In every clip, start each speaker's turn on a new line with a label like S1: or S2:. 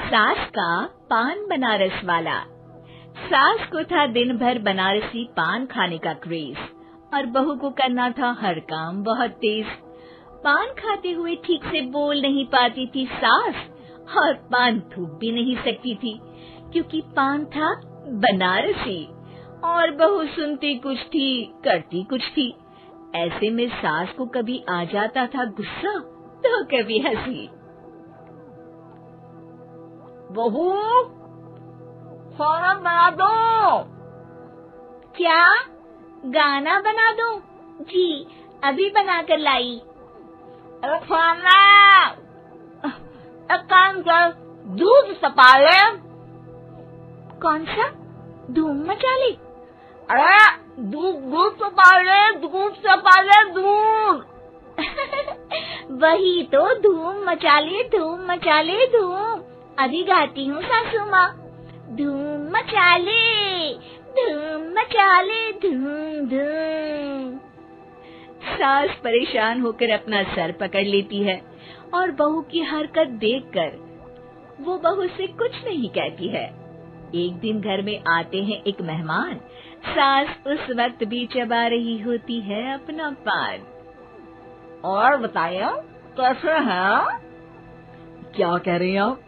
S1: सास का पान बनारस वाला। सास को था दिन भर बनारसी पान खाने का क्रेज और बहू को करना था हर काम बहुत तेज। पान खाते हुए ठीक से बोल नहीं पाती थी सास और पान थूक भी नहीं सकती थी क्योंकि पान था बनारसी और बहू सुनती कुछ थी करती कुछ थी। ऐसे में सास को कभी आ जाता था गुस्सा तो कभी हंसी।
S2: बहू, खाना बना दो।
S1: क्या गाना बना दो? जी अभी बना कर लाई।
S2: अरे खाना, एक काम कर, दूध सपा ले।
S1: कौन सा? धूम मचा ले?
S2: अरे दूध सपा ले, दूध सपा ले, दूध।
S1: वही तो, धूम मचा ले, धूम मचा ले, धूम। अभी गाती हूँ सासू माँ। धूम मचा ले, धूम मचा ले, धूम धूम। सास परेशान होकर अपना सर पकड़ लेती है और बहू की हरकत देखकर वो बहू से कुछ नहीं कहती है। एक दिन घर में आते हैं एक मेहमान। सास उस वक्त भी चबा रही होती है अपना पान।
S2: और बताइए कैसे हैं?
S1: क्या कह रही हैं आप?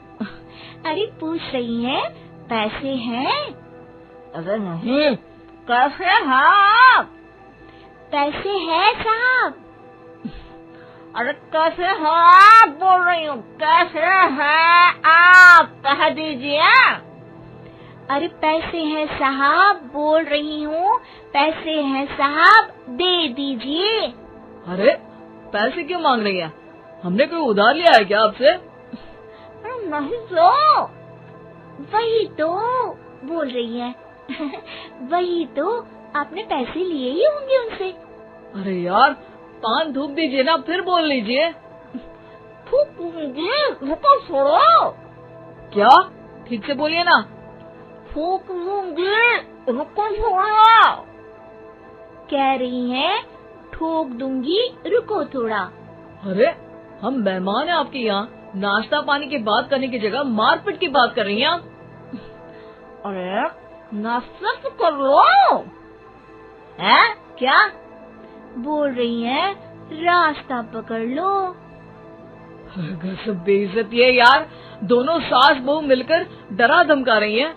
S1: अरे पूछ रही हैं पैसे हैं?
S2: अरे नहीं, कैसे हैं आप?
S1: पैसे हैं साहब।
S2: अरे कैसे हैं आप बोल रही हूँ, कैसे हैं आप कह दीजिए।
S1: अरे पैसे हैं साहब बोल रही हूँ, पैसे हैं साहब दे दीजिए।
S2: अरे पैसे क्यों मांग रही हैं? हमने कोई उधार लिया है क्या आपसे? नहीं तो।
S1: वही तो बोल रही है। वही तो, आपने पैसे लिए ही होंगे उनसे।
S2: अरे यार पान थूक दीजिए ना, फिर बोल लीजिए। थूक दूंगी, रुको छोड़ो। क्या? ठीक से बोलिए ना। थूक दूंगी, रुको छोड़ो।
S1: कह रही हैं ठोक दूंगी, रुको थोड़ा।
S2: अरे हम मेहमान हैं आपके यहाँ, नाश्ता पानी की बात करने की जगह मारपीट की बात कर रही हैं आप। अरे नाश्ता तो कर लो।
S1: है क्या बोल रही हैं? रास्ता पकड़ लो।
S2: गजब बेइज्जती है यार, दोनों सास बहू मिलकर डरा धमका रही हैं।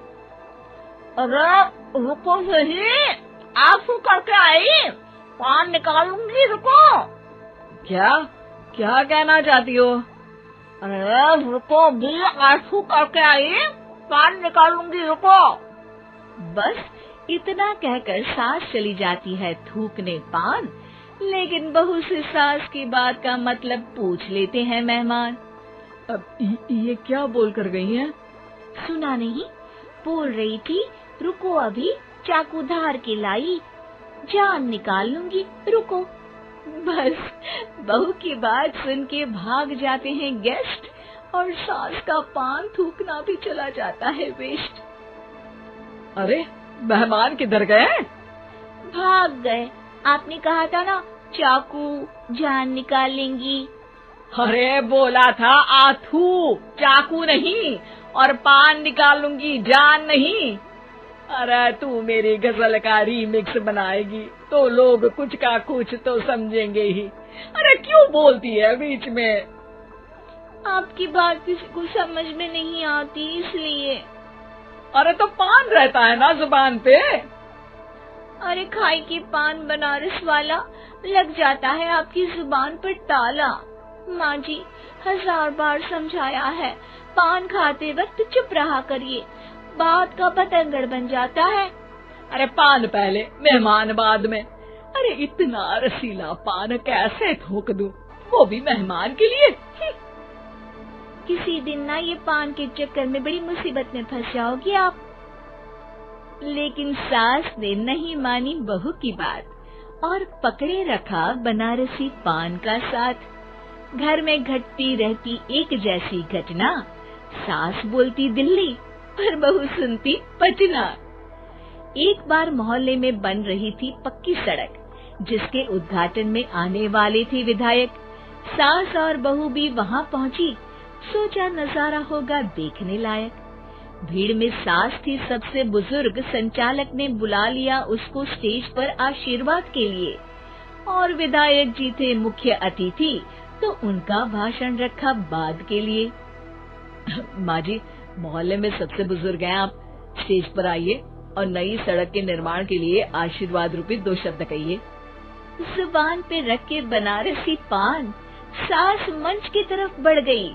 S2: अरे रुको सही, आंसू करके आई, पान निकालूंगी, रुको। क्या क्या कहना चाहती हो? अरे रुको भी, आंसू करके आई, पान निकालूंगी, रुको।
S1: बस इतना कहकर सास चली जाती है थूकने पान। लेकिन बहू से सास की बात का मतलब पूछ लेते हैं मेहमान।
S2: अब ये क्या बोल कर गई हैं?
S1: सुना नहीं? बोल रही थी रुको अभी, चाकू धार के लाई, जान निकाल लूंगी, रुको। बस बहू की बात सुन के भाग जाते हैं गेस्ट और सास का पान थूकना भी चला जाता है वेस्ट।
S2: अरे मेहमान किधर गए?
S1: भाग गए। आपने कहा था ना चाकू जान निकाल लेंगी।
S2: अरे बोला था आथू, चाकू नहीं, और पान निकाल लूंगी, जान नहीं। अरे तू मेरी गजल का रीमिक्स बनाएगी तो लोग कुछ का कुछ तो समझेंगे ही। अरे क्यों बोलती है बीच में?
S1: आपकी बात किसी को समझ में नहीं आती इसलिए।
S2: अरे तो पान रहता है ना जुबान पे।
S1: अरे खाई के पान बनारस वाला, लग जाता है आपकी जुबान पर ताला। माँ जी 1000 बार समझाया है, पान खाते वक्त चुप रहा करिए, बात का बतंगड़ बन जाता है।
S2: अरे पान पहले मेहमान बाद में। अरे इतना रसीला पान कैसे थूक दूं, वो भी मेहमान के लिए।
S1: किसी दिन ना ये पान के चक्कर में बड़ी मुसीबत में फंस जाओगी आप। लेकिन सास ने नहीं मानी बहू की बात और पकड़े रखा बनारसी पान का साथ। घर में घटती रहती एक जैसी घटना, सास बोलती दिल्ली पर बहू सुनती पटना। एक बार मोहल्ले में बन रही थी पक्की सड़क, जिसके उद्घाटन में आने वाले थे विधायक। सास और बहू भी वहां पहुंची सोचा नजारा होगा देखने लायक। भीड़ में सास थी सबसे बुजुर्ग। संचालक ने बुला लिया उसको स्टेज पर आशीर्वाद के लिए, और विधायक जी थे मुख्य अतिथि, तो उनका भाषण रखा बाद के लिए। माँ जी, मोहल्ले में सबसे बुजुर्ग हैं आप, स्टेज पर आइए और नई सड़क के निर्माण के लिए आशीर्वाद रूपी 2 शब्द कहिए। जुबान पे रख के बनारसी पान सास मंच की तरफ बढ़ गई,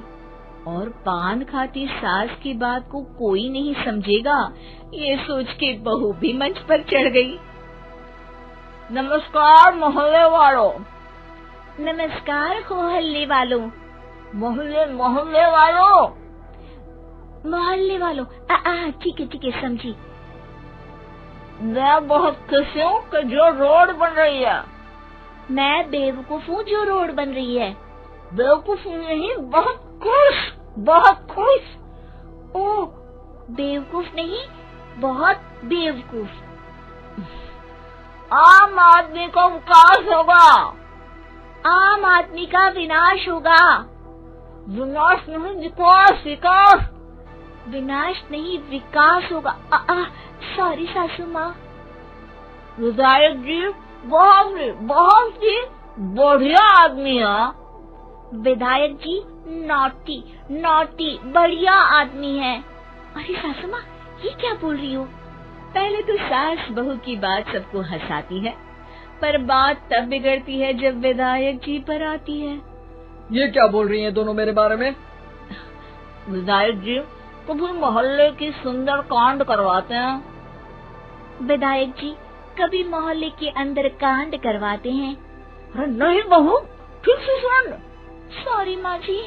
S1: और पान खाती सास की बात को कोई नहीं समझेगा, ये सोच के बहू भी मंच पर चढ़ गई।
S2: नमस्कार मोहल्ले वालों।
S1: नमस्कार मोहल्ले वालों।
S2: मोहल्ले मोहल्ले वालों।
S1: मोहल्ले वालों, ठीक है समझी।
S2: मैं बहुत खुश हूँ कि जो रोड बन रही है।
S1: मैं बेवकूफ हूँ जो रोड बन रही है।
S2: बेवकूफ नहीं, बहुत खुश, बहुत खुश।
S1: ओह, बेवकूफ नहीं, बहुत बेवकूफ।
S2: आम आदमी का विकास होगा।
S1: आम आदमी का विनाश होगा।
S2: विनाश नहीं, विकास, विकास।
S1: विनाश नहीं, विकास होगा। सॉरी सासू माँ।
S2: विधायक जी बहुत ही बढ़िया आदमी है।
S1: विधायक जी नॉटी नॉटी बढ़िया आदमी है। अरे सासू माँ, ये क्या बोल रही हो? पहले तो सास बहू की बात सबको हंसाती है, पर बात तब बिगड़ती है जब विधायक जी पर आती है।
S2: ये क्या बोल रही हैं दोनों मेरे बारे में? विधायक जी कभी मोहल्ले की सुंदर कांड करवाते हैं।
S1: विधायक जी कभी मोहल्ले के अंदर कांड करवाते हैं।
S2: अरे नहीं बहू, ठीक से सुन।
S1: सॉरी माँ जी।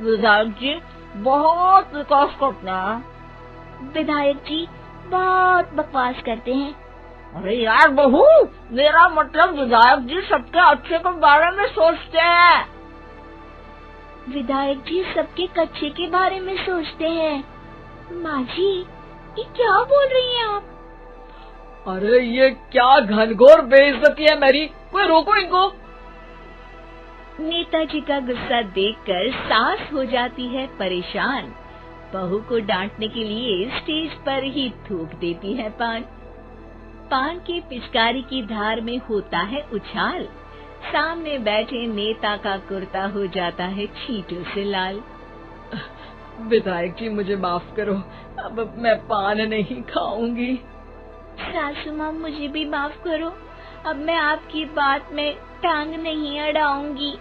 S2: विधायक जी बहुत विकास करते हैं।
S1: विधायक जी बहुत बकवास करते हैं।
S2: अरे यार बहू, मेरा मतलब विधायक जी सबके अच्छे के बारे में सोचते हैं।
S1: विधायक जी सबके कच्चे के बारे में सोचते हैं। माँ जी, ये क्या बोल रही हैं आप?
S2: अरे ये क्या घनघोर बेइज्जती है मेरी, कोई रोको इनको।
S1: नेताजी का गुस्सा देखकर सास हो जाती है परेशान। बहू को डांटने के लिए स्टेज पर ही थूक देती है पान। पान की पिचकारी की धार में होता है उछाल। सामने बैठे नेता का कुर्ता हो जाता है छींटों से लाल।
S2: विधायक जी मुझे माफ करो, अब मैं पान नहीं खाऊंगी।
S1: सासू माँ मुझे भी माफ करो, अब मैं आपकी बात में टांग नहीं अड़ाऊंगी।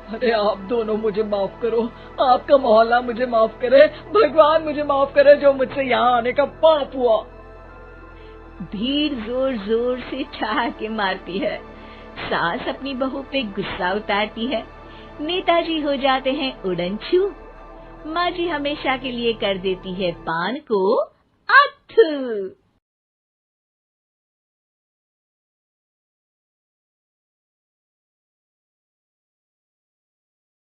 S2: अरे आप दोनों मुझे माफ करो, आपका मोहल्ला मुझे माफ करे, भगवान मुझे माफ करे जो मुझसे यहाँ आने का पाप हुआ।
S1: भीड़ जोर जोर से ठहाके मारती है। सास अपनी बहू पे गुस्सा उतारती है। नेताजी हो जाते हैं उड़नछू। माँ जी हमेशा के लिए कर देती है पान को अथ।